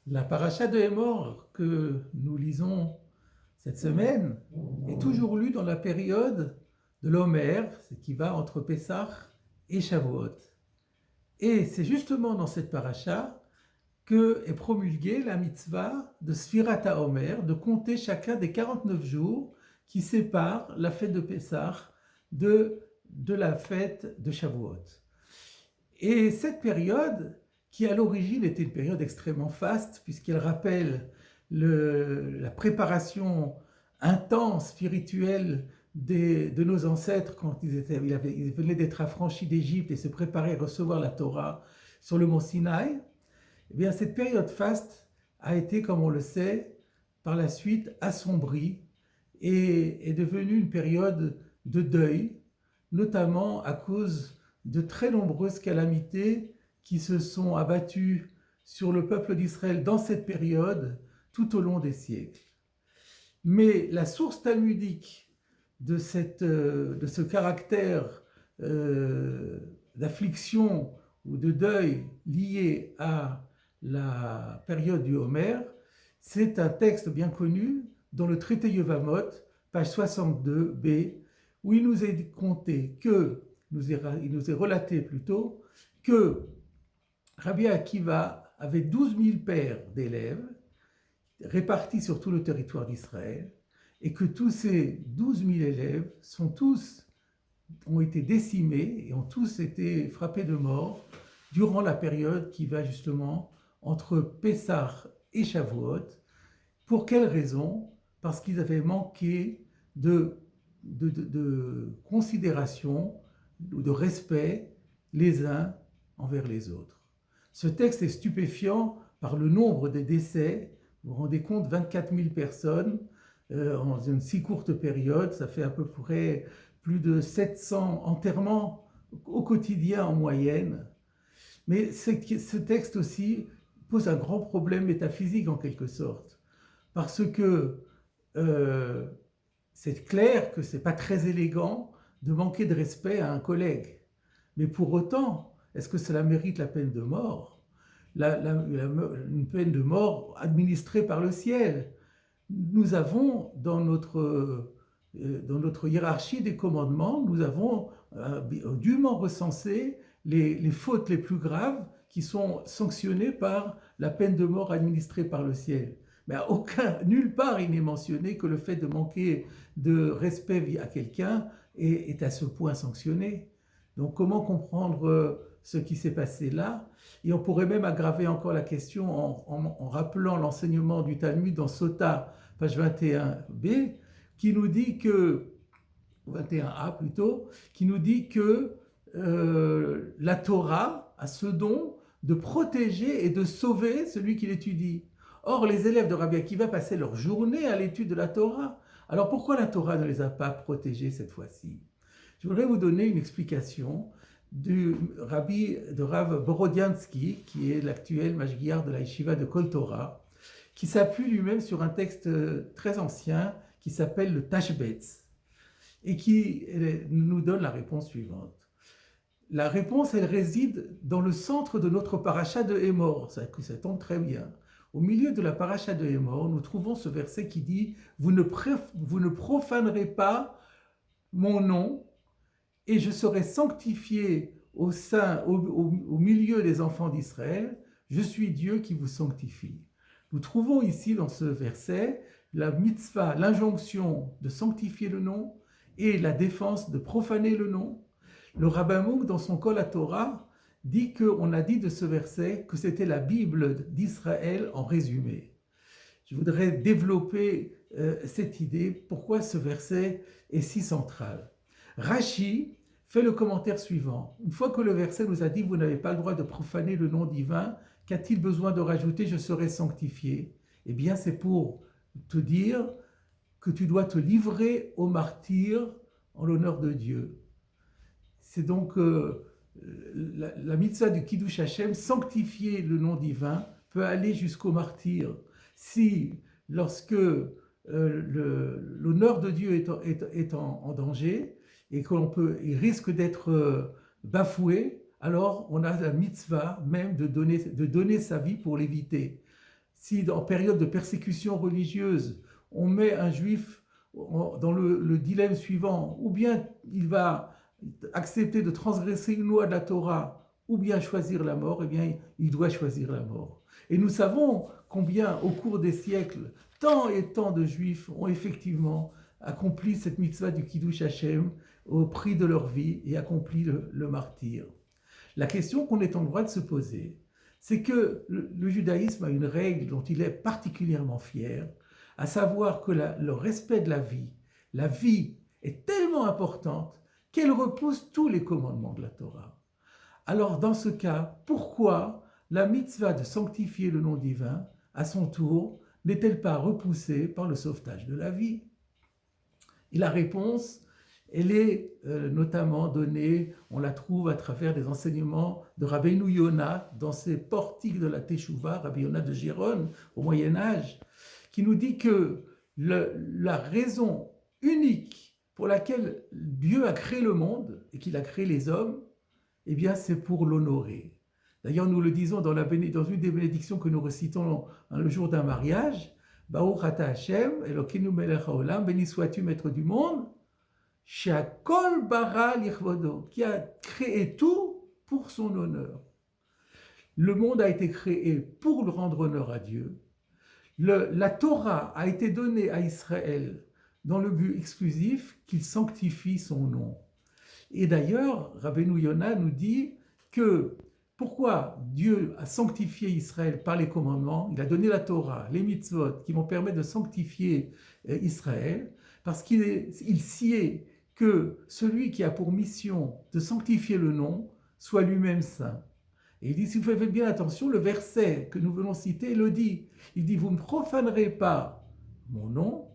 La paracha de Hémor que nous lisons cette semaine est toujours lue dans la période de l'Omer, ce qui va entre Pessah et Shavuot. Et c'est justement dans cette paracha que est promulguée la mitzvah de Sfirat HaOmer, de compter chacun des 49 jours qui séparent la fête de Pessah de la fête de Shavuot. Et cette période, qui à l'origine était une période extrêmement faste, puisqu'elle rappelle la préparation intense, spirituelle de nos ancêtres quand ils venaient d'être affranchis d'Égypte et se préparaient à recevoir la Torah sur le mont Sinaï, eh bien cette période faste a été, comme on le sait, par la suite assombrie et est devenue une période de deuil, notamment à cause de très nombreuses calamités qui se sont abattues sur le peuple d'Israël dans cette période tout au long des siècles. Mais la source talmudique de ce caractère d'affliction ou de deuil lié à la période du Homer, c'est un texte bien connu dans le traité Yevamot, page 62b, où il nous est conté que, il nous est relaté plutôt, que Rabbi Akiva avait 12 000 pères d'élèves répartis sur tout le territoire d'Israël, et que tous ces 12 000 élèves ont été décimés et ont tous été frappés de mort durant la période qui va justement entre Pessah et Shavuot. Pour quelle raison? Parce qu'ils avaient manqué de considération ou de respect les uns envers les autres. Ce texte est stupéfiant par le nombre des décès. Vous vous rendez compte, 24 000 personnes en une si courte période, ça fait à peu près plus de 700 enterrements au quotidien en moyenne. Mais ce texte aussi pose un grand problème métaphysique en quelque sorte, parce que c'est clair que ce n'est pas très élégant de manquer de respect à un collègue. Mais pour autant, est-ce que cela mérite la peine de mort? Une peine de mort administrée par le ciel. Nous avons dans notre hiérarchie des commandements, nous avons dûment recensé les fautes les plus graves qui sont sanctionnées par la peine de mort administrée par le ciel. Mais nulle part il n'est mentionné que le fait de manquer de respect à quelqu'un est à ce point sanctionné. Donc comment comprendre ce qui s'est passé là? Et on pourrait même aggraver encore la question en rappelant l'enseignement du Talmud dans Sota, page 21b, qui nous dit que, 21a plutôt, qui nous dit que la Torah a ce don de protéger et de sauver celui qui l'étudie. Or, les élèves de Rabbi Akiva passaient leur journée à l'étude de la Torah. Alors pourquoi la Torah ne les a pas protégés cette fois-ci? Je voudrais vous donner une explication du Rav Borodiansky, qui est l'actuel mashgiach de la yeshiva de Kol Torah, qui s'appuie lui-même sur un texte très ancien qui s'appelle le Tashbetz, et qui nous donne la réponse suivante. La réponse, elle réside dans le centre de notre paracha de Hémor, ça tombe très bien. Au milieu de la paracha de Hémor, nous trouvons ce verset qui dit « Vous ne profanerez pas mon nom, et je serai sanctifié au milieu des enfants d'Israël. Je suis Dieu qui vous sanctifie. » Nous trouvons ici dans ce verset la mitzvah, l'injonction de sanctifier le nom et la défense de profaner le nom. Le Rabbin Mouk, dans son Kol HaTorah, dit qu'on a dit de ce verset que c'était la Bible d'Israël en résumé. Je voudrais développer cette idée, pourquoi ce verset est si central. Rashi fait le commentaire suivant. Une fois que le verset nous a dit « Vous n'avez pas le droit de profaner le nom divin », qu'a-t-il besoin de rajouter « Je serai sanctifié » Eh bien, c'est pour te dire que tu dois te livrer au martyr en l'honneur de Dieu. C'est donc la mitzvah du Kiddush Hashem, sanctifier le nom divin, peut aller jusqu'au martyr. Si, lorsque l'honneur de Dieu est en danger et il risque d'être bafoué, alors on a la mitzvah même de donner sa vie pour l'éviter. si en période de persécution religieuse, on met un juif dans le dilemme suivant, ou bien il va accepter de transgresser une loi de la Torah, ou bien choisir la mort, eh bien il doit choisir la mort. Et nous savons combien au cours des siècles, tant et tant de juifs ont effectivement accompli cette mitzvah du Kiddush Hashem au prix de leur vie et accompli le martyre. La question qu'on est en droit de se poser, c'est que le judaïsme a une règle dont il est particulièrement fier, à savoir que le respect de la vie est tellement importante qu'elle repousse tous les commandements de la Torah. Alors dans ce cas, pourquoi la mitzvah de sanctifier le nom divin, à son tour, n'est-elle pas repoussée par le sauvetage de la vie? Et la réponse, elle est notamment donnée, on la trouve à travers des enseignements de Rabbeinu Yonah dans ses portiques de la Teshuvah, Rabbi Yonah de Gérone au Moyen-Âge, qui nous dit que la raison unique pour laquelle Dieu a créé le monde et qu'il a créé les hommes, eh bien c'est pour l'honorer. D'ailleurs, nous le disons dans une des bénédictions que nous récitons le jour d'un mariage, Baruch ata Hashem, Elokeinu melech haolam, béni sois-tu, maître du monde, She'akol bara lichvodo, qui a créé tout pour son honneur. Le monde a été créé pour le rendre honneur à Dieu. La Torah a été donnée à Israël dans le but exclusif qu'il sanctifie son nom. Et d'ailleurs, Rabbeinu Yonah nous dit que pourquoi Dieu a sanctifié Israël par les commandements, il a donné la Torah, les mitzvot qui vont permettre de sanctifier Israël, parce qu'il sied que celui qui a pour mission de sanctifier le nom soit lui-même saint. Et il dit, si vous faites bien attention, le verset que nous venons citer le dit. Il dit, vous ne profanerez pas mon nom,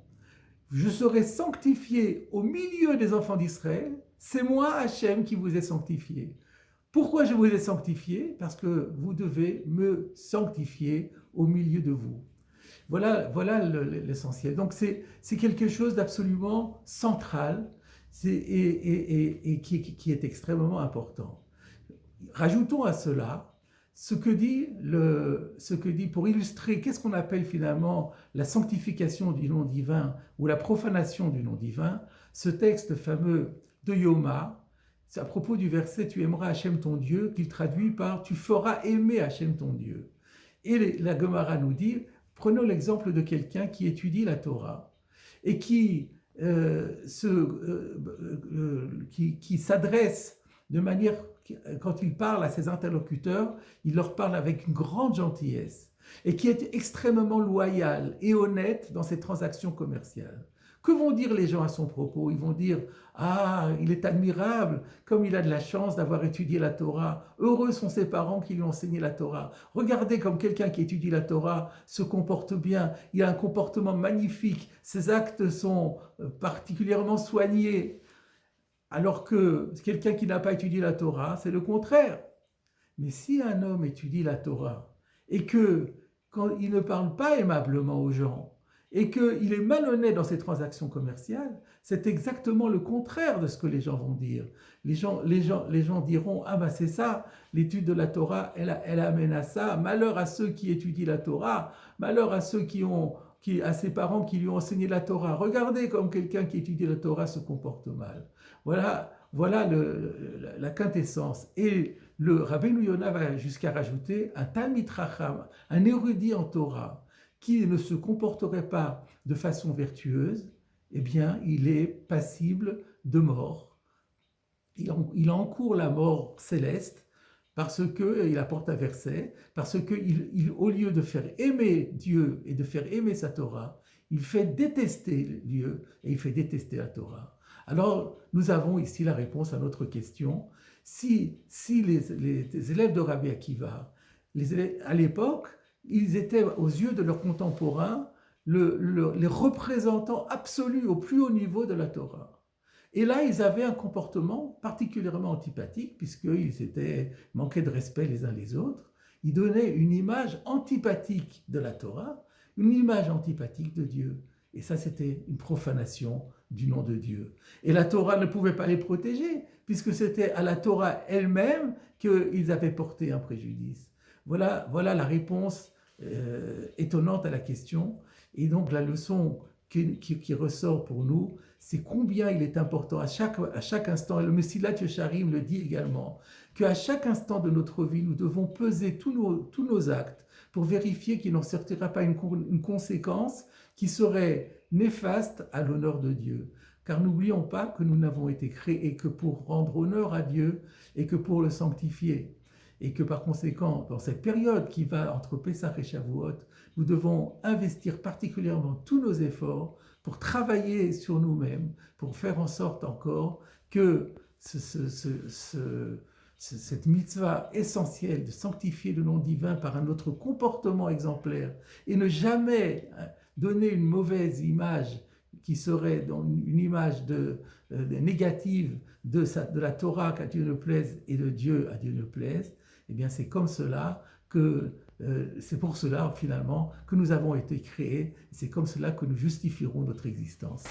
je serai sanctifié au milieu des enfants d'Israël, c'est moi, Hachem, qui vous ai sanctifié. Pourquoi je vous ai sanctifié? Parce que vous devez me sanctifier au milieu de vous. Voilà l'essentiel. Donc c'est quelque chose d'absolument central et qui est extrêmement important. Rajoutons à cela ce que dit pour illustrer qu'est-ce qu'on appelle finalement la sanctification du nom divin ou la profanation du nom divin, ce texte fameux de Yoma, c'est à propos du verset tu aimeras Hachem ton Dieu, qu'il traduit par tu feras aimer Hachem ton Dieu. Et la Gemara nous dit, prenons l'exemple de quelqu'un qui étudie la Torah et qui s'adresse de manière, quand il parle à ses interlocuteurs, il leur parle avec une grande gentillesse et qui est extrêmement loyal et honnête dans ses transactions commerciales. Que vont dire les gens à son propos? Ils vont dire « Ah, il est admirable, comme il a de la chance d'avoir étudié la Torah. Heureux sont ses parents qui lui ont enseigné la Torah. Regardez comme quelqu'un qui étudie la Torah se comporte bien. Il a un comportement magnifique. Ses actes sont particulièrement soignés. » Alors que quelqu'un qui n'a pas étudié la Torah, c'est le contraire. Mais si un homme étudie la Torah et que quand il ne parle pas aimablement aux gens, et qu'il est malhonnête dans ses transactions commerciales, c'est exactement le contraire de ce que les gens vont dire. Les gens diront « Ah ben c'est ça, l'étude de la Torah, elle amène à ça. Malheur à ceux qui étudient la Torah, malheur à ceux à ses parents qui lui ont enseigné la Torah. Regardez comme quelqu'un qui étudie la Torah se comporte mal. » Voilà la quintessence. Et le Rabbeinu Yonah va jusqu'à rajouter un Talmid Chacham, un érudit en Torah, qui ne se comporterait pas de façon vertueuse, eh bien, il est passible de mort. Il encourt la mort céleste parce qu'il apporte un verset, parce qu'au lieu de faire aimer Dieu et de faire aimer sa Torah, il fait détester Dieu et il fait détester la Torah. Alors, nous avons ici la réponse à notre question. Si les élèves de Rabbi Akiva, à l'époque, ils étaient aux yeux de leurs contemporains les représentants absolus au plus haut niveau de la Torah. Et là, ils avaient un comportement particulièrement antipathique puisqu'ils manquaient de respect les uns les autres. Ils donnaient une image antipathique de la Torah, une image antipathique de Dieu. Et ça, c'était une profanation du nom de Dieu. Et la Torah ne pouvait pas les protéger puisque c'était à la Torah elle-même qu'ils avaient porté un préjudice. Voilà la réponse étonnante à la question. Et donc la leçon qui ressort pour nous, c'est combien il est important à chaque instant, et le Messilat Yesharim le dit également, qu'à chaque instant de notre vie, nous devons peser tous nos actes pour vérifier qu'il n'en sortira pas une conséquence qui serait néfaste à l'honneur de Dieu. Car n'oublions pas que nous n'avons été créés que pour rendre honneur à Dieu et que pour le sanctifier. Et que par conséquent, dans cette période qui va entre Pessah et Shavuot, nous devons investir particulièrement tous nos efforts pour travailler sur nous-mêmes, pour faire en sorte encore que cette mitzvah essentielle de sanctifier le nom divin par un autre comportement exemplaire et ne jamais donner une mauvaise image qui serait une image négative de la Torah qu'à Dieu ne plaise et de Dieu à Dieu ne plaise, eh bien c'est comme cela c'est pour cela finalement que nous avons été créés, c'est comme cela que nous justifierons notre existence.